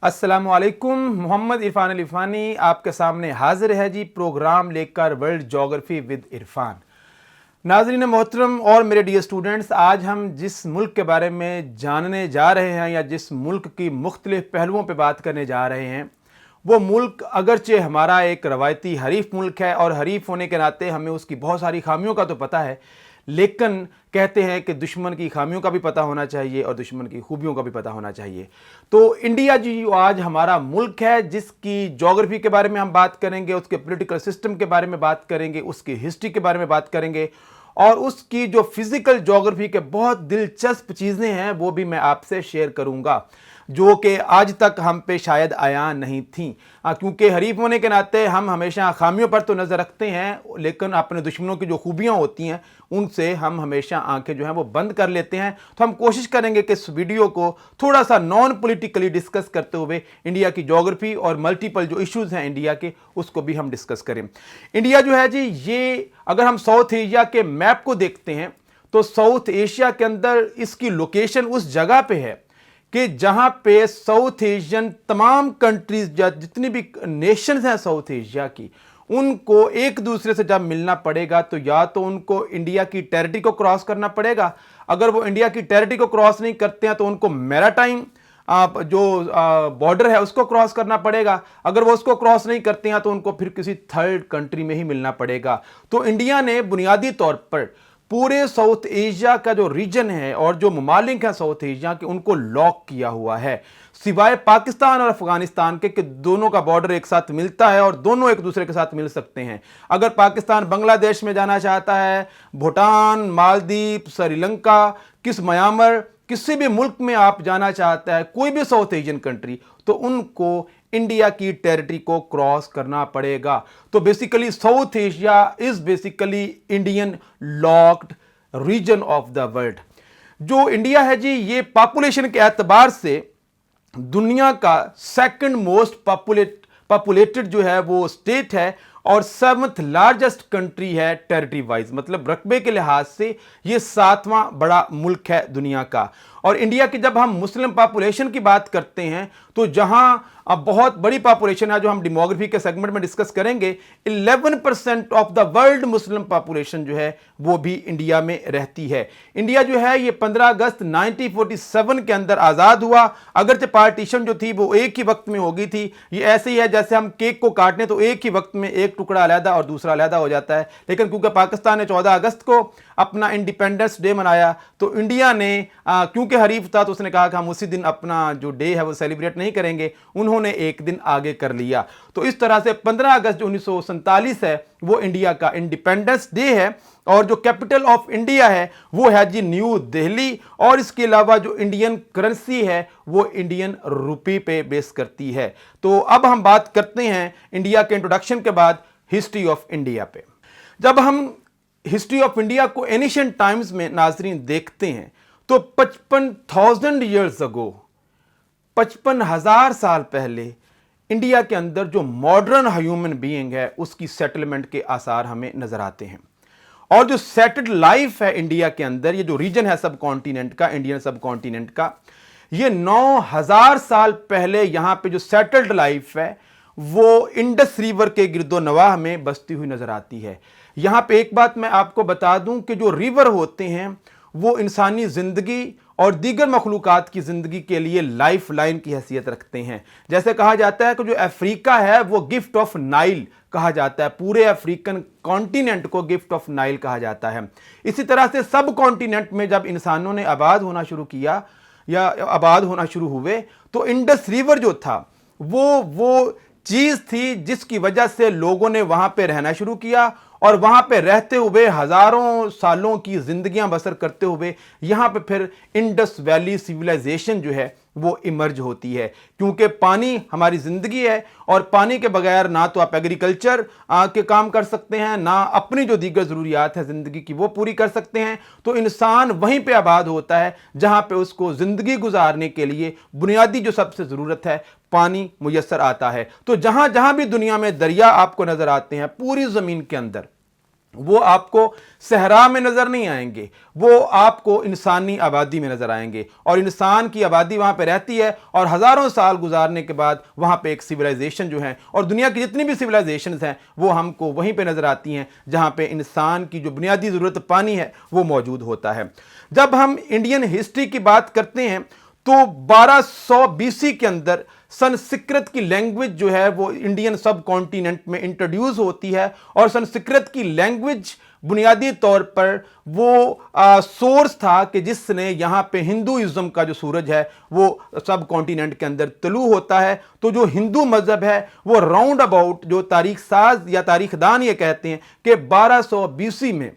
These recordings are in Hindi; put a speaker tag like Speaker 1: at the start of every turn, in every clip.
Speaker 1: अस्सलामुअलैकुम। मोहम्मद इरफान अल इरफानी आपके सामने हाजिर है जी, प्रोग्राम लेकर वर्ल्ड ज्योग्राफी विद इरफान। नाज़रीन मोहतरम और मेरे डियर स्टूडेंट्स, आज हम जिस मुल्क के बारे में जानने जा रहे हैं या जिस मुल्क की मुख्तलिफ पहलुओं पर बात करने जा रहे हैं, वो मुल्क अगरचे हमारा एक रवायती हरीफ मुल्क है और हरीफ होने के नाते हमें उसकी बहुत सारी खामियों का तो पता है, लेकिन कहते हैं कि दुश्मन की खामियों का भी पता होना चाहिए और दुश्मन की खूबियों का भी पता होना चाहिए। तो इंडिया जी आज हमारा मुल्क है जिसकी ज्योग्राफी के बारे में हम बात करेंगे, उसके पॉलिटिकल सिस्टम के बारे में बात करेंगे, उसकी हिस्ट्री के बारे में बात करेंगे और उसकी जो फिजिकल ज्योग्राफी के बहुत दिलचस्प चीज़ें हैं वो भी मैं आपसे शेयर करूंगा, जो कि आज तक हम पे शायद आया नहीं थी। क्योंकि हरीफ होने के नाते हम हमेशा खामियों पर तो नज़र रखते हैं, लेकिन अपने दुश्मनों की जो खूबियां होती हैं उनसे हम हमेशा आंखें जो हैं वो बंद कर लेते हैं। तो हम कोशिश करेंगे कि इस वीडियो को थोड़ा सा नॉन पॉलिटिकली डिस्कस करते हुए इंडिया की ज्योग्राफी और मल्टीपल जो इश्यूज़ हैं इंडिया के, उसको भी हम डिस्कस करें। इंडिया जो है जी, ये अगर हम साउथ एशिया के मैप को देखते हैं तो साउथ एशिया के अंदर इसकी लोकेशन उस जगह पे है कि जहां पे साउथ एशियन तमाम कंट्रीज, जितनी भी नेशंस हैं साउथ एशिया की, उनको एक दूसरे से जब मिलना पड़ेगा तो या तो उनको इंडिया की टेरिटरी को क्रॉस करना पड़ेगा। अगर वो इंडिया की टेरिटरी को क्रॉस नहीं करते हैं तो उनको मैराटाइम जो बॉर्डर है उसको क्रॉस करना पड़ेगा। अगर वो उसको क्रॉस नहीं करते हैं तो उनको फिर किसी थर्ड कंट्री में ही मिलना पड़ेगा। तो इंडिया ने बुनियादी तौर पर पूरे साउथ एशिया का जो रीजन है और जो ममालिक हैं साउथ एशिया के, उनको लॉक किया हुआ है, सिवाय पाकिस्तान और अफगानिस्तान के कि दोनों का बॉर्डर एक साथ मिलता है और दोनों एक दूसरे के साथ मिल सकते हैं। अगर पाकिस्तान बांग्लादेश में जाना चाहता है, भूटान, मालदीव, श्रीलंका, म्यांमार, किसी भी मुल्क में आप जाना चाहता है, कोई भी साउथ एशियन कंट्री, तो उनको इंडिया की टेरिटरी को क्रॉस करना पड़ेगा। तो basically South Asia is basically Indian locked region of the world. जो इंडिया है जी, ये पॉपुलेशन के एतबार से दुनिया का सेकंड मोस्ट पॉपुलेटेड जो है वो स्टेट है और 7th लार्जेस्ट कंट्री है टेरिटरी वाइज, मतलब रकबे के लिहाज से ये 7वां बड़ा मुल्क है दुनिया का। और इंडिया की जब हम मुस्लिम पॉपुलेशन की बात करते हैं तो जहां अब बहुत बड़ी पॉपुलेशन है, जो हम डेमोग्राफी के सेगमेंट में डिस्कस करेंगे, 11% of the world Muslim population जो है वो भी इंडिया में रहती है। इंडिया जो है ये 15 अगस्त 1947 के अंदर आज़ाद हुआ। अगरचे पार्टीशन जो थी वो एक ही वक्त में हो गई थी। ये ऐसे ही है जैसे हम केक को काटने तो एक ही वक्त में एक टुकड़ा अलहदा और दूसरा अलहदा हो जाता है, लेकिन क्योंकि पाकिस्तान ने 14 अगस्त को अपना इंडिपेंडेंस डे मनाया तो इंडिया ने क्योंकि हरीफ था तो उसने कहा कि हम उसी दिन अपना जो डे है वो सेलिब्रेट नहीं करेंगे, उन्होंने एक दिन आगे कर लिया। तो इस तरह से 15 अगस्त जो 1947 है वो इंडिया का इंडिपेंडेंस डे है। और जो कैपिटल ऑफ इंडिया है वो है जी न्यू दिल्ली, और इसके अलावा जो इंडियन करेंसी है वो इंडियन रुपी पे बेस करती है। तो अब हम बात करते हैं इंडिया के इंट्रोडक्शन के बाद हिस्ट्री ऑफ इंडिया पे। जब हम हिस्ट्री ऑफ इंडिया को एनिशिएंट टाइम्स में नाजरीन देखते हैं तो 55,000 ईयर्स अगो, 55,000 साल पहले इंडिया के अंदर जो मॉडर्न ह्यूमन बीइंग है उसकी सेटलमेंट के आसार हमें नजर आते हैं। और जो सेटल्ड लाइफ है इंडिया के अंदर, ये जो रीजन है सब कॉन्टिनेंट का, इंडियन सब कॉन्टिनेंट का, ये 9,000 साल पहले यहां पे जो सेटल्ड लाइफ है वो इंडस रिवर के गिरदो नवाह में बसती हुई नजर आती है। यहां पे एक बात मैं आपको बता दूं कि जो रिवर होते हैं वो इंसानी जिंदगी और दीगर मखलूकात की जिंदगी के लिए लाइफ लाइन की हैसियत रखते हैं। जैसे कहा जाता है कि जो अफ्रीका है वो गिफ्ट ऑफ नाइल कहा जाता है, पूरे अफ्रीकन कॉन्टिनेंट को गिफ्ट ऑफ नाइल कहा जाता है। इसी तरह से सब कॉन्टिनेंट में जब इंसानों ने आबाद होना शुरू किया या आबाद होना शुरू हुए तो इंडस रिवर जो था वो चीज थी जिसकी वजह से लोगों ने वहां पे रहना शुरू किया और वहां पे रहते हुए हजारों सालों की जिंदगियां बसर करते हुए यहां पे फिर इंडस वैली सिविलाइजेशन जो है वो इमर्ज होती है। क्योंकि पानी हमारी जिंदगी है और पानी के बगैर ना तो आप एग्रीकल्चर के काम कर सकते हैं, ना अपनी जो दीगर ज़रूरियात है ज़िंदगी की वो पूरी कर सकते हैं। तो इंसान वहीं पे आबाद होता है जहां पे उसको ज़िंदगी गुजारने के लिए बुनियादी जो सबसे ज़रूरत है पानी मुयस्सर आता है। तो जहां जहां भी दुनिया में दरिया आपको नज़र आते हैं पूरी ज़मीन के अंदर, वो आपको सहरा में नजर नहीं आएंगे, वो आपको इंसानी आबादी में नजर आएंगे। और इंसान की आबादी वहां पे रहती है और हजारों साल गुजारने के बाद वहां पे एक सिविलाइजेशन जो है, और दुनिया की जितनी भी सिविलाइजेशन हैं वो हमको वहीं पे नजर आती हैं जहां पे इंसान की जो बुनियादी जरूरत पानी है वो मौजूद होता है। जब हम इंडियन हिस्ट्री की बात करते हैं तो 1200 बीसी के अंदर संस्कृत की लैंग्वेज जो है वो इंडियन सब कॉन्टिनेंट में इंट्रोड्यूस होती है। और संस्कृत की लैंग्वेज बुनियादी तौर पर वो सोर्स था कि जिसने यहाँ पे हिंदुइज्म का जो सूरज है वो सब कॉन्टिनेंट के अंदर तलू होता है। तो जो हिंदू मजहब है वो राउंड अबाउट, जो तारीख साज या तारीखदान ये कहते हैं कि 1200 बीसी में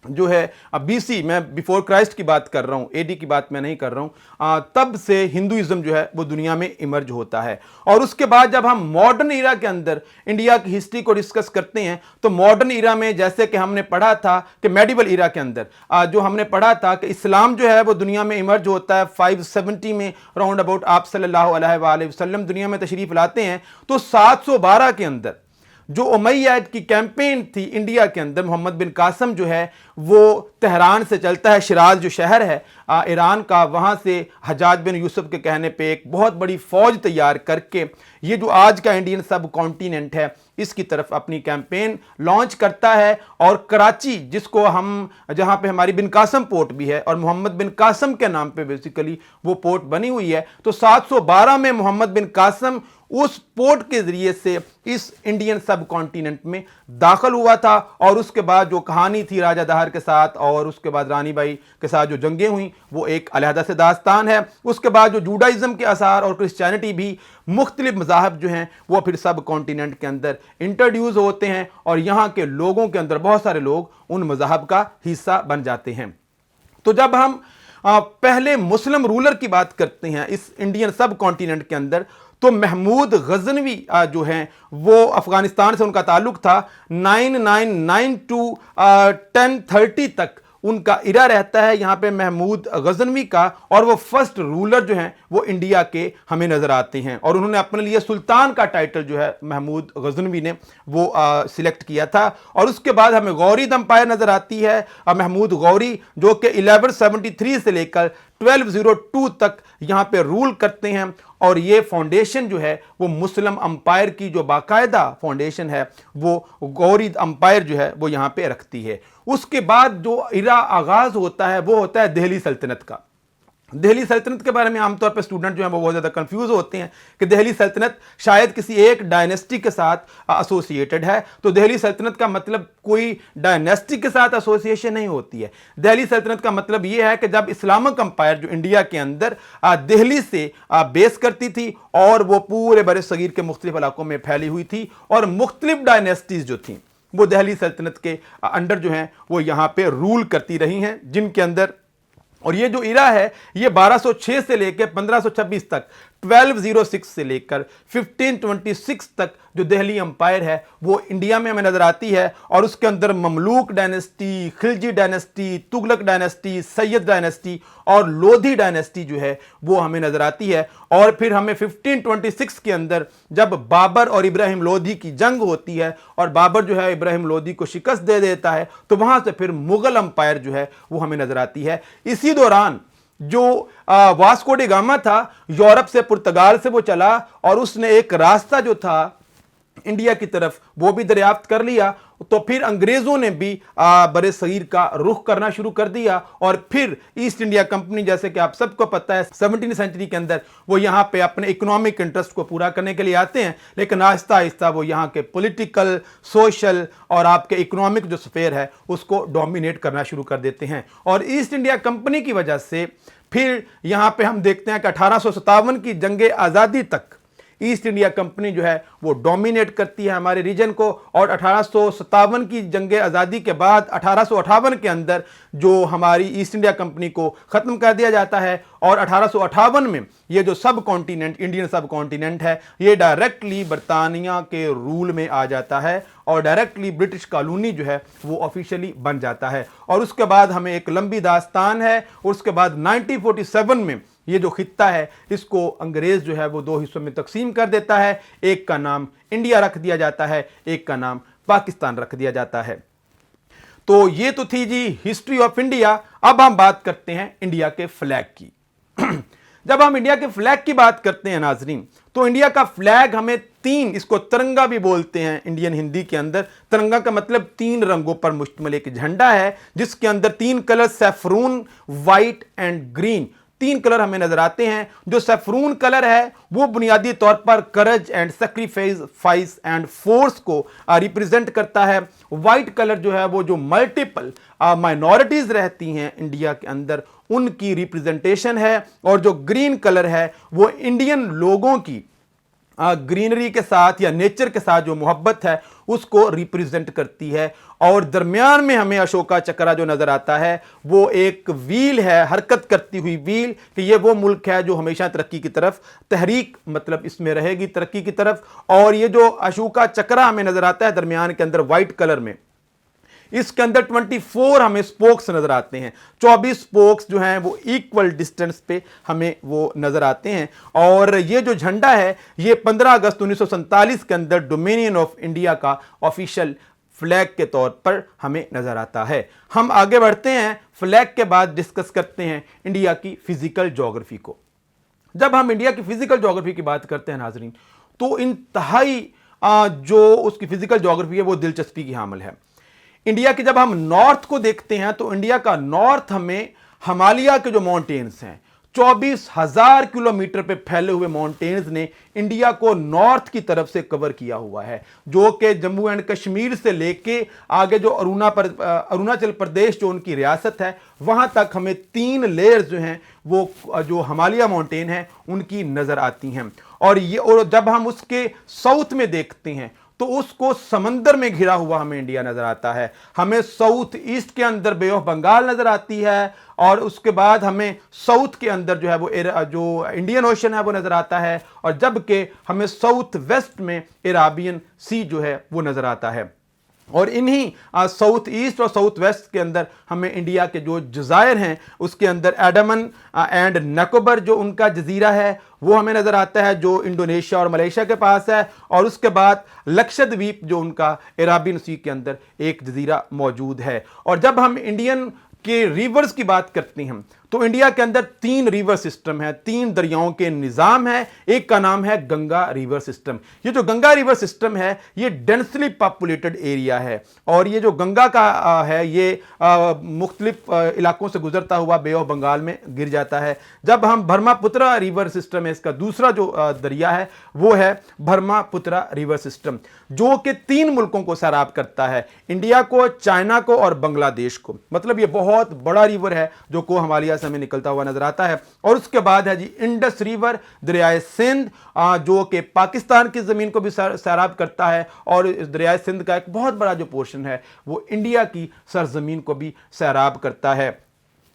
Speaker 1: जो है, अब बीसी मैं बिफोर क्राइस्ट की बात कर रहा हूं, एडी की बात मैं नहीं कर रहा हूं, तब से हिंदुइज्म जो है वो दुनिया में इमर्ज होता है। और उसके बाद जब हम मॉडर्न ईरा के अंदर इंडिया की हिस्ट्री को डिस्कस करते हैं तो मॉडर्न ईरा में जैसे कि हमने पढ़ा था कि मेडिवल ईरा के अंदर जो हमने पढ़ा था कि इस्लाम जो है वो दुनिया में इमर्ज होता है 570 में राउंड अबाउट। आप सल्लल्लाहु अलैहि वसल्लम दुनिया में तशरीफ लाते हैं तो 712 के अंदर जो उमैयद की कैंपेन थी इंडिया के अंदर, मोहम्मद बिन कासम जो है वो तेहरान से चलता है, शिराज जो शहर है ईरान का, वहाँ से हजाज बिन यूसुफ के कहने पे एक बहुत बड़ी फौज तैयार करके ये जो आज का इंडियन सब कॉन्टिनेंट है इसकी तरफ अपनी कैंपेन लॉन्च करता है। और कराची, जिसको हम, जहाँ पे हमारी बिन कासम पोर्ट भी है और मोहम्मद बिन कासम के नाम पे बेसिकली वो पोर्ट बनी हुई है, तो 712 में मोहम्मद बिन कासम उस पोर्ट के जरिए से इस इंडियन सब कॉन्टिनेंट में दाखिल हुआ था। और उसके बाद जो कहानी थी राजा दहार के साथ और उसके बाद रानी बाई के साथ जो जंगें हुई वो एक अलहदा से दास्तान है। उसके बाद जो जूडाइज्म के आसार और क्रिश्चियनिटी भी मुख्तलिफ मज़ाहब जो हैं वो फिर सब कॉन्टिनेंट के अंदर इंट्रोड्यूस होते हैं और यहाँ के लोगों के अंदर बहुत सारे लोग उन मज़ाहब का हिस्सा बन जाते हैं। तो जब हम पहले मुस्लिम रूलर की बात करते हैं इस इंडियन सब कॉन्टिनेंट के अंदर, तो महमूद गजनवी जो हैं वो अफगानिस्तान से उनका ताल्लुक था। 999 टू 1030 तक उनका इरा रहता है यहाँ पे महमूद गजनवी का, और वो फर्स्ट रूलर जो हैं वो इंडिया के हमें नजर आते हैं। और उन्होंने अपने लिए सुल्तान का टाइटल जो है महमूद गजनवी ने वो सिलेक्ट किया था। और उसके बाद हमें गौरीद अंपायर नजर आती है, महमूद गौरी, जो कि 1173 से लेकर 1202 तक यहाँ पे रूल करते हैं। और ये फाउंडेशन जो है वो मुस्लिम अंपायर की जो बाकायदा फाउंडेशन है वो गौरीद अंपायर जो है वो यहाँ पे रखती है। उसके बाद जो इरा आगाज होता है वो होता है दिल्ली सल्तनत का। दिल्ली सल्तनत के बारे में आमतौर पर स्टूडेंट जो हैं वो बहुत ज़्यादा कंफ्यूज होते हैं कि दिल्ली सल्तनत शायद किसी एक डायनेस्टी के साथ एसोसिएटेड है। तो दिल्ली सल्तनत का मतलब कोई डायनेस्टी के साथ एसोसिएशन नहीं होती है। दिल्ली सल्तनत का मतलब ये है कि जब इस्लामिक अंपायर जो इंडिया के अंदर दिल्ली से बेस करती थी और वो पूरे बर सगीर के मुख्तलिफ इलाकों में फैली हुई थी और मुख्तलिफ डायनेस्टीज जो थी वो दिल्ली सल्तनत के अंडर जो हैं वो यहाँ पे रूल करती रही हैं, जिनके अंदर, और ये जो इरा है ये 1206 से लेकर 1526 तक, 1206 से लेकर 1526 तक जो दिल्ली अंपायर है वो इंडिया में हमें नजर आती है। और उसके अंदर Mamluk dynasty, Khilji dynasty, Tughlaq dynasty, Syed dynasty और लोधी डायनेस्टी जो है वो हमें नजर आती है। और फिर हमें 1526 के अंदर जब बाबर और इब्राहिम लोधी की जंग होती है और बाबर जो है इब्राहिम लोधी को शिकस्त दे देता है, तो वहां से फिर मुगल अंपायर जो है वो हमें नजर आती है। इसी दौरान जो वास्को डी गामा था, यूरोप से, पुर्तगाल से वो चला और उसने एक रास्ता जो था इंडिया की तरफ वो भी दरियाफ्त कर लिया। तो फिर अंग्रेजों ने भी बड़े सगीर का रुख करना शुरू कर दिया और फिर ईस्ट इंडिया कंपनी, जैसे कि आप सबको पता है 17वीं सेंचुरी के अंदर वो यहाँ पे अपने इकोनॉमिक इंटरेस्ट को पूरा करने के लिए आते हैं, लेकिन आहिस्ता आहिस्ता वो यहाँ के पॉलिटिकल, सोशल और आपके इकोनॉमिक जो स्फेयर है उसको डोमिनेट करना शुरू कर देते हैं। और ईस्ट इंडिया कंपनी की वजह से फिर यहाँ पे हम देखते हैं कि 1857 की जंगे आज़ादी तक ईस्ट इंडिया कंपनी जो है वो डोमिनेट करती है हमारे रीजन को। और 1857 की जंगे आज़ादी के बाद 1858 के अंदर जो हमारी ईस्ट इंडिया कंपनी को ख़त्म कर दिया जाता है और 1858 में ये जो सब कॉन्टिनेंट, इंडियन सब कॉन्टिनेंट है, ये डायरेक्टली बरतानिया के रूल में आ जाता है और डायरेक्टली ब्रिटिश कॉलोनी जो है वो ऑफिशियली बन जाता है। और उसके बाद हमें एक लंबी दास्तान है। उसके बाद 1947 में ये जो खित्ता है इसको अंग्रेज जो है वो दो हिस्सों में तकसीम कर देता है। एक का नाम इंडिया रख दिया जाता है, एक का नाम पाकिस्तान रख दिया जाता है। तो ये तो थी जी हिस्ट्री ऑफ इंडिया। अब हम बात करते हैं इंडिया के फ्लैग की। जब हम इंडिया के फ्लैग की बात करते हैं नाजरीन, तो इंडिया का फ्लैग हमें तीन, इसको तिरंगा भी बोलते हैं इंडियन हिंदी के अंदर। तिरंगा का मतलब तीन रंगों पर मुश्तमिल एक झंडा है जिसके अंदर तीन कलर सैफरून, वाइट एंड ग्रीन, तीन कलर हमें नजर आते हैं। जो सैफरून कलर है वो बुनियादी तौर पर करज एंड सैक्रिफाइस एंड फोर्स को रिप्रेजेंट करता है। व्हाइट कलर जो है वो जो मल्टीपल माइनॉरिटीज रहती हैं इंडिया के अंदर उनकी रिप्रेजेंटेशन है। और जो ग्रीन कलर है वो इंडियन लोगों की ग्रीनरी के साथ या नेचर के साथ जो मोहब्बत है उसको रिप्रेजेंट करती है। और दरमियान में हमें अशोका चक्रा जो नजर आता है वो एक व्हील है, हरकत करती हुई व्हील, कि ये वो मुल्क है जो हमेशा तरक्की की तरफ, तहरीक मतलब इसमें रहेगी तरक्की की तरफ। और ये जो अशोका चक्रा हमें नजर आता है दरमियान के अंदर व्हाइट कलर में, इसके अंदर 24 हमें स्पोक्स नजर आते हैं। 24 स्पोक्स जो हैं वो इक्वल डिस्टेंस पे हमें वो नजर आते हैं। और ये जो झंडा है ये 15 अगस्त 1947 के अंदर डोमिनियन ऑफ इंडिया का ऑफिशियल फ्लैग के तौर पर हमें नजर आता है। हम आगे बढ़ते हैं, फ्लैग के बाद डिस्कस करते हैं इंडिया की फिजिकल ज्योग्राफी को। जब हम इंडिया की फिजिकल ज्योग्राफी की बात करते हैं नाजरीन, तो इंतहाई जो उसकी फिजिकल ज्योग्राफी है वो दिलचस्पी की हामिल है। इंडिया की जब हम नॉर्थ को देखते हैं तो इंडिया का नॉर्थ हमें हिमालय के जो माउंटेन्स हैं, 24,000 किलोमीटर पे फैले हुए माउंटेन्स ने इंडिया को नॉर्थ की तरफ से कवर किया हुआ है, जो कि जम्मू एंड कश्मीर से लेके आगे जो अरुणाचल प्रदेश जो उनकी रियासत है वहां तक हमें 3 लेयर्स जो हैं वो जो हिमालय माउंटेन है उनकी नजर आती हैं। और जब हम उसके साउथ में देखते हैं तो उसको समंदर में घिरा हुआ हमें इंडिया नजर आता है। हमें साउथ ईस्ट के अंदर बे ऑफ बंगाल नजर आती है और उसके बाद हमें साउथ के अंदर जो है वो जो इंडियन ओशन है वो नजर आता है, और जबकि हमें साउथ वेस्ट में अराबियन सी जो है वो नजर आता है। और इन्हीं साउथ ईस्ट और साउथ वेस्ट के अंदर हमें इंडिया के जो जज़ायर हैं उसके अंदर एंडमान एंड निकोबार जो उनका जजीरा है वो हमें नजर आता है, जो इंडोनेशिया और मलेशिया के पास है। और उसके बाद लक्षद्वीप जो उनका अराबियन सी के अंदर एक जजीरा मौजूद है। और जब हम इंडियन के रिवर्स की बात करते हैं तो इंडिया के अंदर 3 रिवर सिस्टम है, 3 दरियाओं के निज़ाम है। एक का नाम है गंगा रिवर सिस्टम। ये जो गंगा रिवर सिस्टम है ये डेंसली पॉपुलेटेड एरिया है, और ये जो गंगा का है ये मुख्तलिफ इलाकों से गुजरता हुआ बे ऑफ बंगाल में गिर जाता है। जब हम ब्रह्मपुत्रा रिवर सिस्टम है, इसका दूसरा जो दरिया है वो है ब्रह्मपुत्रा रिवर सिस्टम, जो कि 3 मुल्कों को सैराब करता है, इंडिया को, चाइना को और बांग्लादेश को। मतलब ये बहुत बड़ा रिवर है जो को हिमालय से हमें निकलता हुआ नजर आता है। और उसके बाद है जी इंडस रिवर, दरियाए सिंध, जो कि पाकिस्तान की जमीन को भी सैराब करता है, और इस दरियाए सिंध का एक बहुत बड़ा जो पोर्शन है वो इंडिया की सरजमीन को भी सैराब करता है।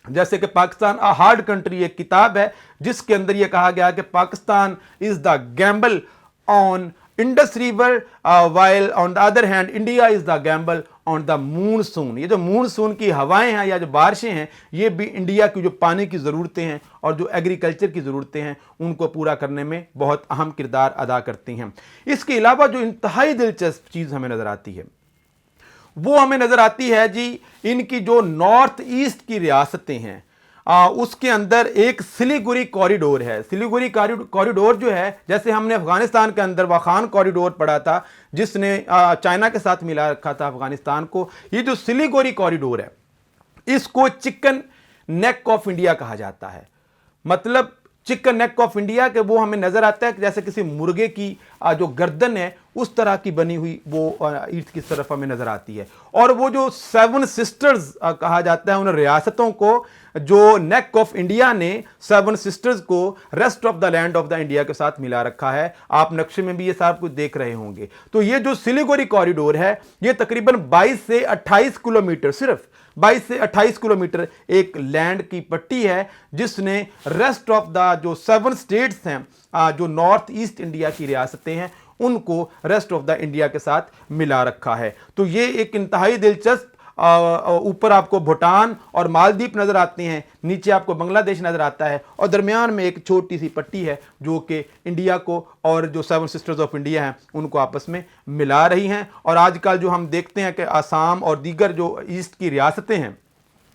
Speaker 1: जैसे कि पाकिस्तान अ हार्ड कंट्री एक किताब है जिसके अंदर यह कहा गया कि Pakistan is the Gamble on Indus river while on the other hand India is the Gamble on the monsoon. ये जो मूनसून की हवाएं हैं या जो बारिशें हैं ये भी इंडिया की जो पानी की ज़रूरतें हैं और जो एग्रीकल्चर की ज़रूरतें हैं उनको पूरा करने में बहुत अहम किरदार अदा करती हैं। इसके अलावा जो इंतहाई दिलचस्प चीज़ हमें नज़र आती है वो हमें नज़र आती है जी इनकी जो नॉर्थ ईस्ट की रियासतें हैं उसके अंदर एक सिलीगुड़ी कॉरिडोर है। सिलीगुड़ी कॉरिडोर जो है, जैसे हमने अफगानिस्तान के अंदर वाखान कॉरिडोर पढ़ा था जिसने चाइना के साथ मिला रखा था अफगानिस्तान को, ये जो सिलीगुड़ी कॉरिडोर है इसको चिकन नेक ऑफ इंडिया कहा जाता है। मतलब चिकन नेक ऑफ इंडिया के वो हमें नजर आता है कि जैसे किसी मुर्गे की जो गर्दन है उस तरह की बनी हुई वो ईस्ट की तरफ हमें नजर आती है। और वो जो 7 सिस्टर्स कहा जाता है उन रियासतों को, जो नेक ऑफ इंडिया ने 7 सिस्टर्स को rest of the land of the India के साथ मिला रखा है। आप नक्शे में भी ये सब कुछ देख रहे होंगे। तो ये जो सिलीगुड़ी कॉरिडोर है ये तकरीबन 22 से 28 किलोमीटर, सिर्फ 22 से 28 किलोमीटर एक लैंड की पट्टी है जिसने रेस्ट ऑफ द जो 7 स्टेट्स हैं जो नॉर्थ ईस्ट इंडिया की रियासतें हैं उनको रेस्ट ऑफ द इंडिया के साथ मिला रखा है। तो ये एक इंतहाई दिलचस्प ऊपर आपको भूटान और मालदीव नजर आते हैं, नीचे आपको बांग्लादेश नजर आता है और दरमियान में एक छोटी सी पट्टी है जो कि इंडिया को और जो 7 सिस्टर्स ऑफ इंडिया हैं उनको आपस में मिला रही हैं। और आजकल जो हम देखते हैं कि आसाम और दीगर जो ईस्ट की रियासतें हैं,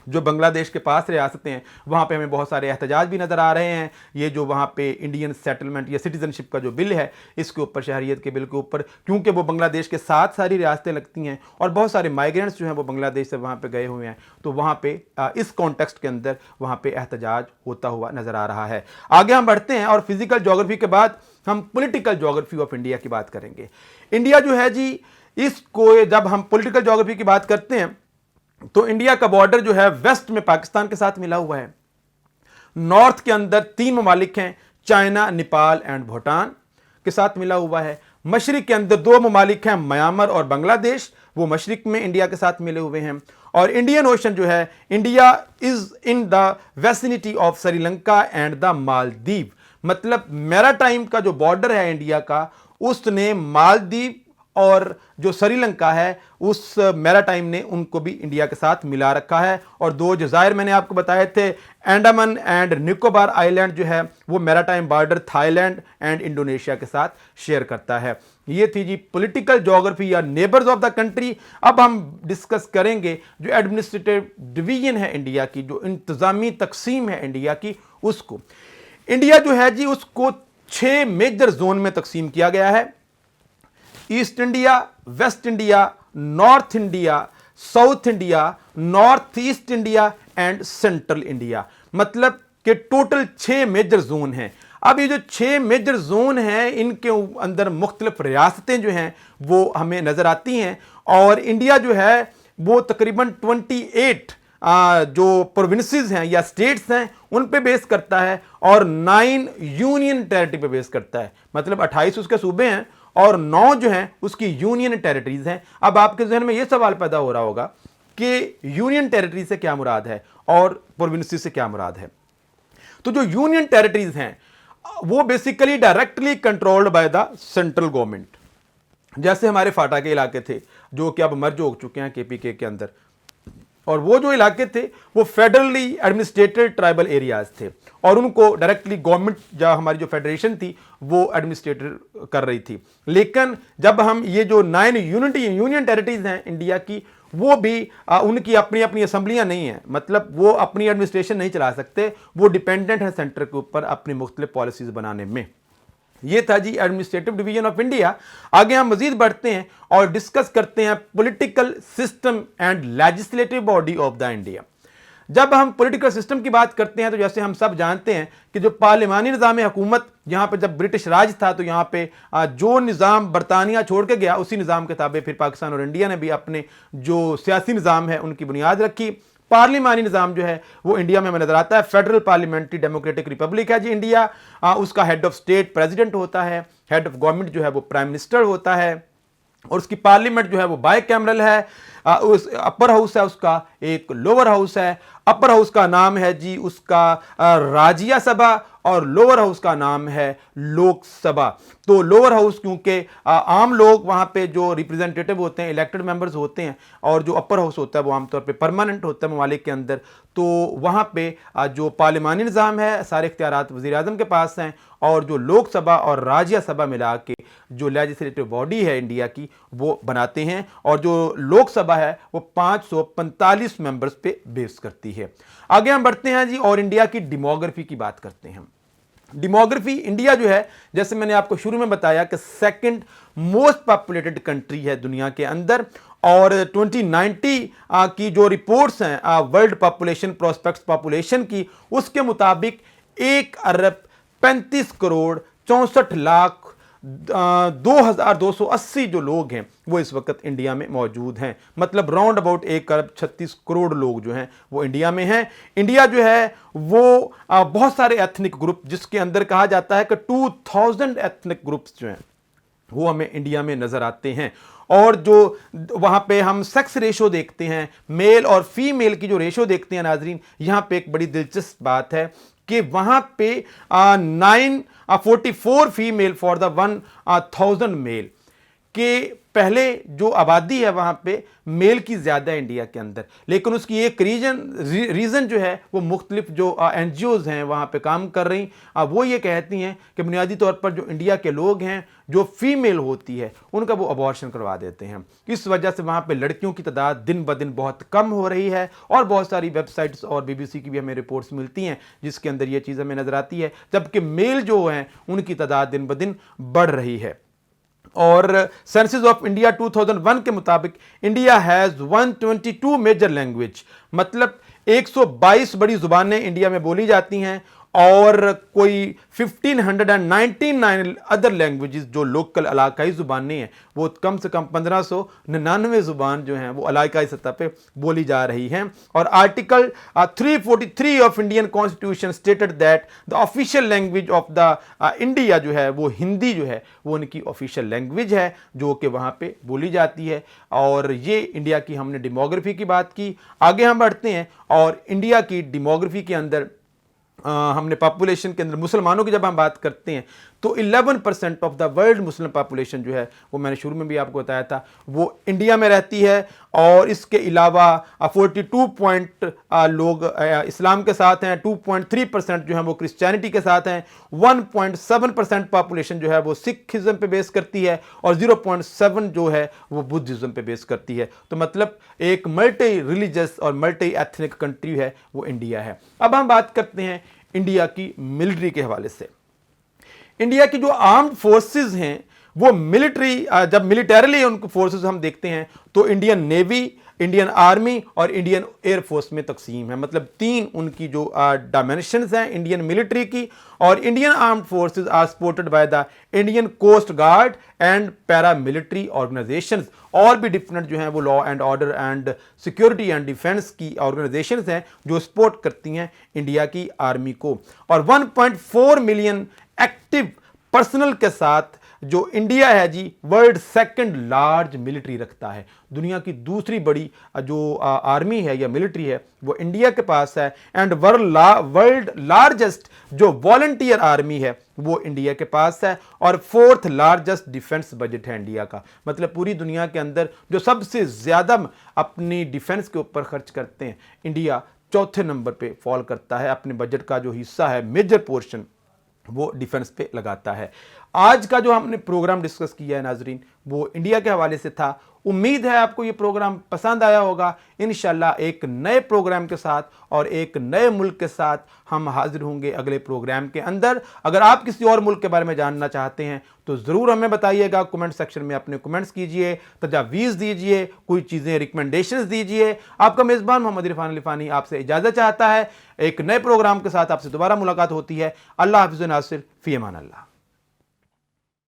Speaker 1: जो बांग्लादेश के पास रियासतें हैं, वहाँ पे हमें बहुत सारे एहतजाज भी नज़र आ रहे हैं। ये जो वहाँ पे इंडियन सेटलमेंट या सिटीजनशिप का जो बिल है, इसके ऊपर, शहरियत के बिल के ऊपर, क्योंकि वो बांग्लादेश के साथ सारी रियासतें लगती हैं और बहुत सारे माइग्रेंट्स जो हैं वो बांग्लादेश से वहाँ पे गए हुए हैं, तो वहाँ पे इस कॉन्टेक्स्ट के अंदर वहाँ पे एहतजाज होता हुआ नज़र आ रहा है। आगे हम बढ़ते हैं और फिजिकल ज्योग्राफी के बाद हम पॉलिटिकल ज्योग्राफी ऑफ इंडिया की बात करेंगे। इंडिया जो है जी, इसको जब हम पॉलिटिकल ज्योग्राफी की बात करते हैं तो इंडिया का बॉर्डर जो है वेस्ट में पाकिस्तान के साथ मिला हुआ है, नॉर्थ के अंदर 3 ममालिक हैं, चाइना, नेपाल एंड भूटान के साथ मिला हुआ है, मशरिक के अंदर 2 ममालिक हैं, म्यांमार और बांग्लादेश, वो मशरिक में इंडिया के साथ मिले हुए हैं, और इंडियन ओशन जो है, India is in the vicinity of Sri Lanka and the Maldives, मतलब मैराटाइम का जो बॉर्डर है इंडिया का, उसने मालदीव और जो श्रीलंका है उस मैराटाइम ने उनको भी इंडिया के साथ मिला रखा है। और 2 जज़ायर मैंने आपको बताए थे, अंडमान एंड निकोबार आइलैंड जो है वो maritime border Thailand and Indonesia के साथ शेयर करता है। ये थी जी पॉलिटिकल ज्योग्राफी या नेबर्स ऑफ द कंट्री। अब हम डिस्कस करेंगे जो एडमिनिस्ट्रेटिव डिवीजन है इंडिया की, जो इंतजामी तकसीम है इंडिया की, उसको। इंडिया जो है जी उसको 6 मेजर जोन में तकसीम किया गया है, east India, waste India, north India, south India, north east India and central India, मतलब कि टोटल 6 मेजर जोन हैं। अब ये जो 6 मेजर जोन हैं इनके अंदर मुख्तलिफ रियासतें जो हैं वो हमें नजर आती हैं, और इंडिया जो है वो तकरीबन 28 जो प्रोविंसेस हैं या स्टेट्स हैं उन पे बेस करता है, और 9 यूनियन टेरिटरी पे बेस करता है, मतलब 28 उसके सूबे हैं और 9 जो हैं उसकी यूनियन टेरिटरीज हैं। अब आपके जहन में यह सवाल पैदा हो रहा होगा कि यूनियन टेरिटरी से क्या मुराद है और प्रोविंसेस से क्या मुराद है। तो जो यूनियन टेरिटरीज हैं वो basically directly controlled by the central government, जैसे हमारे फाटा के इलाके थे जो कि अब मर्ज हो चुके हैं केपीके के अंदर, और वो जो इलाके थे वो फेडरली एडमिनिस्ट्रेटेड ट्राइबल एरियाज थे और उनको डायरेक्टली गवर्नमेंट, जब हमारी जो फेडरेशन थी वो एडमिनिस्ट्रेट कर रही थी। लेकिन जब हम ये जो 9 यूनियन टेरिटरीज हैं इंडिया की, वो भी उनकी अपनी अपनी असेंबलियां नहीं हैं, मतलब वो अपनी एडमिनिस्ट्रेशन नहीं चला सकते, वो डिपेंडेंट है सेंटर के ऊपर अपनी मुख्तलिफ पॉलिसीज बनाने में। ये था जी एडमिनिस्ट्रेटिव डिवीजन ऑफ इंडिया। आगे हम मजीद बढ़ते हैं और डिस्कस करते हैं political system and legislative body of the India. जब हम पॉलिटिकल सिस्टम की बात करते हैं तो जैसे हम सब जानते हैं कि जो पार्लिमानी निज़ाम हुकूमत, यहाँ पे जब ब्रिटिश राज था तो यहाँ पे जो निज़ाम बरतानिया छोड़ के गया उसी निज़ाम के ताबे फिर पाकिस्तान और इंडिया ने भी अपने जो सियासी निज़ाम है उनकी बुनियाद रखी। पार्लिमानी निज़ाम जो है वो इंडिया में हमें नजर आता है, फेडरल पार्लियामेंट्री डेमोक्रेटिक रिपब्लिक है जी इंडिया। उसका हेड ऑफ स्टेट प्रेसिडेंट होता है, हेड ऑफ गवर्नमेंट जो है वो प्राइम मिनिस्टर होता है, और उसकी पार्लियामेंट जो है वो बाय कैमरल है। उस अपर हाउस है उसका, एक लोअर हाउस है। अपर हाउस का नाम है जी उसका राज्य सभा और लोअर हाउस का नाम है लोकसभा। तो लोअर हाउस क्योंकि आम लोग वहां पे जो रिप्रेजेंटेटिव होते हैं, इलेक्टेड मेंबर्स होते हैं, और जो अपर हाउस होता है वो आमतौर पे परमानेंट होता है ममालिक के अंदर। तो वहां पे जो पार्लिमानी निज़ाम है सारे इख्तियारात वज़ीर-ए-आज़म के पास हैं, और जो लोकसभा और राज्यसभा मिला के जो लेजिस्लेटिव बॉडी है इंडिया की वो बनाते हैं, और जो लोकसभा है वो 545 मेंबर्स पे बेस करती है। आगे हम बढ़ते हैं जी और इंडिया की डेमोग्राफी की बात करते हैं। डेमोग्राफी इंडिया जो है, जैसे मैंने आपको शुरू में बताया कि 2nd मोस्ट पॉपुलेटेड कंट्री है दुनिया के अंदर, और 2090 की जो रिपोर्ट्स हैं वर्ल्ड पॉपुलेशन प्रोस्पेक्ट्स पॉपुलेशन की, उसके मुताबिक 1,35,64,64,280 जो लोग हैं वो इस वक्त इंडिया में मौजूद हैं, मतलब राउंड अबाउट 1,36 लोग जो हैं वो इंडिया में हैं। इंडिया जो है वो बहुत सारे एथनिक ग्रुप, जिसके अंदर कहा जाता है कि 2000 एथनिक ग्रुप्स जो हैं वो हमें इंडिया में नजर आते हैं। और जो वहां पे हम सेक्स रेशो देखते हैं, मेल और फीमेल की जो रेशो देखते हैं नाजरीन, यहां पे एक बड़ी दिलचस्प बात है कि वहां पे 944 फीमेल फॉर द 1000 मेल। कि पहले जो आबादी है वहाँ पे मेल की ज़्यादा है इंडिया के अंदर, लेकिन उसकी एक रीज़न जो है वो मुख्तलिफ जो NGOs हैं वहाँ पे काम कर रही, वो ये कहती हैं कि बुनियादी तौर पर जो इंडिया के लोग हैं जो फीमेल होती है उनका वो अबॉर्शन करवा देते हैं। इस वजह से वहाँ पे लड़कियों की तादाद दिन ब दिन बहुत कम हो रही है और बहुत सारी वेबसाइट्स और BBC की भी हमें रिपोर्ट्स मिलती हैं जिसके अंदर ये चीज़ हमें नज़र आती है, जबकि मेल जो हैं उनकी तादाद दिन ब दिन बढ़ रही है। और सेंसस ऑफ इंडिया 2001 के मुताबिक इंडिया हैज़ 122 मेजर लैंग्वेज, मतलब 122 बड़ी ज़ुबानें इंडिया में बोली जाती हैं और कोई 1599 अदर लैंग्वेजेस जो लोकल इलाकाई ज़ुबानें हैं वो कम से कम 1599 ज़ुबान जो हैं वो इलाकाई सतह पे बोली जा रही हैं। और article 343 of Indian constitution stated that the official language of the India जो है वो हिंदी जो है वो उनकी ऑफिशियल लैंग्वेज है जो कि वहाँ पे बोली जाती है। और ये इंडिया की हमने डेमोग्राफी की बात की। आगे हम बढ़ते हैं और इंडिया की डेमोग्राफी के अंदर हमने पॉपुलेशन के अंदर मुसलमानों की जब हम बात करते हैं तो 11% of the world Muslim population जो है वो मैंने शुरू में भी आपको बताया था वो इंडिया में रहती है। और इसके अलावा 42 पॉइंट लोग इस्लाम के साथ हैं, 2.3% जो है वो क्रिश्चियनिटी के साथ हैं, 1.7% पॉपुलेशन जो है वो सिखिज्म पे बेस करती है और 0.7 जो है वो बुद्धिज्म पे बेस करती है। तो मतलब एक मल्टी रिलीजियस और मल्टी एथनिक कंट्री है वो इंडिया है। अब हम बात करते हैं इंडिया की मिलिट्री के हवाले से। इंडिया की जो आर्म्ड फोर्सेस हैं वो मिलिट्री, जब मिलिटरीली उनको फोर्सेस हम देखते हैं तो इंडियन नेवी, इंडियन आर्मी और इंडियन एयरफोर्स में तकसीम है। मतलब तीन उनकी जो डायमेंशंस हैं इंडियन मिलिट्री की। और Indian armed forces are supported by the Indian coast guard and para military organisations. और भी डिफरेंट जो हैं वो law and order and security and defence की ऑर्गेनाइजेशंस हैं जो सपोर्ट करती हैं इंडिया की आर्मी को। और 1.4 मिलियन एक्टिव पर्सनल के साथ जो इंडिया है जी वर्ल्ड सेकंड लार्ज मिलिट्री रखता है। दुनिया की दूसरी बड़ी जो आर्मी है या मिलिट्री है वो इंडिया के पास है। एंड वर्ल्ड लार्जेस्ट जो वॉलंटियर आर्मी है वो इंडिया के पास है। और फोर्थ लार्जेस्ट डिफेंस बजट है इंडिया का। मतलब पूरी दुनिया के अंदर जो सबसे ज्यादा अपनी डिफेंस के ऊपर खर्च करते हैं इंडिया चौथे नंबर पे फॉल करता है। अपने बजट का जो हिस्सा है मेजर पोर्शन वो डिफेंस पे लगाता है। आज का जो हमने प्रोग्राम डिस्कस किया है नाजरीन वो इंडिया के हवाले से था। उम्मीद है आपको ये प्रोग्राम पसंद आया होगा। इंशाल्लाह एक नए प्रोग्राम के साथ और एक नए मुल्क के साथ हम हाजिर होंगे अगले प्रोग्राम के अंदर। अगर आप किसी और मुल्क के बारे में जानना चाहते हैं तो ज़रूर हमें बताइएगा, कमेंट सेक्शन में अपने कमेंट्स कीजिए, तजावीज़ दीजिए, कोई चीज़ें रिकमेंडेशंस दीजिए। आपका मेज़बान मोहम्मद इरफान अली आपसे इजाज़त चाहता है। एक नए प्रोग्राम के साथ आपसे दोबारा मुलाकात होती है। अल्लाह हाफ़िज़ नासिर फ़ी अमान अल्लाह।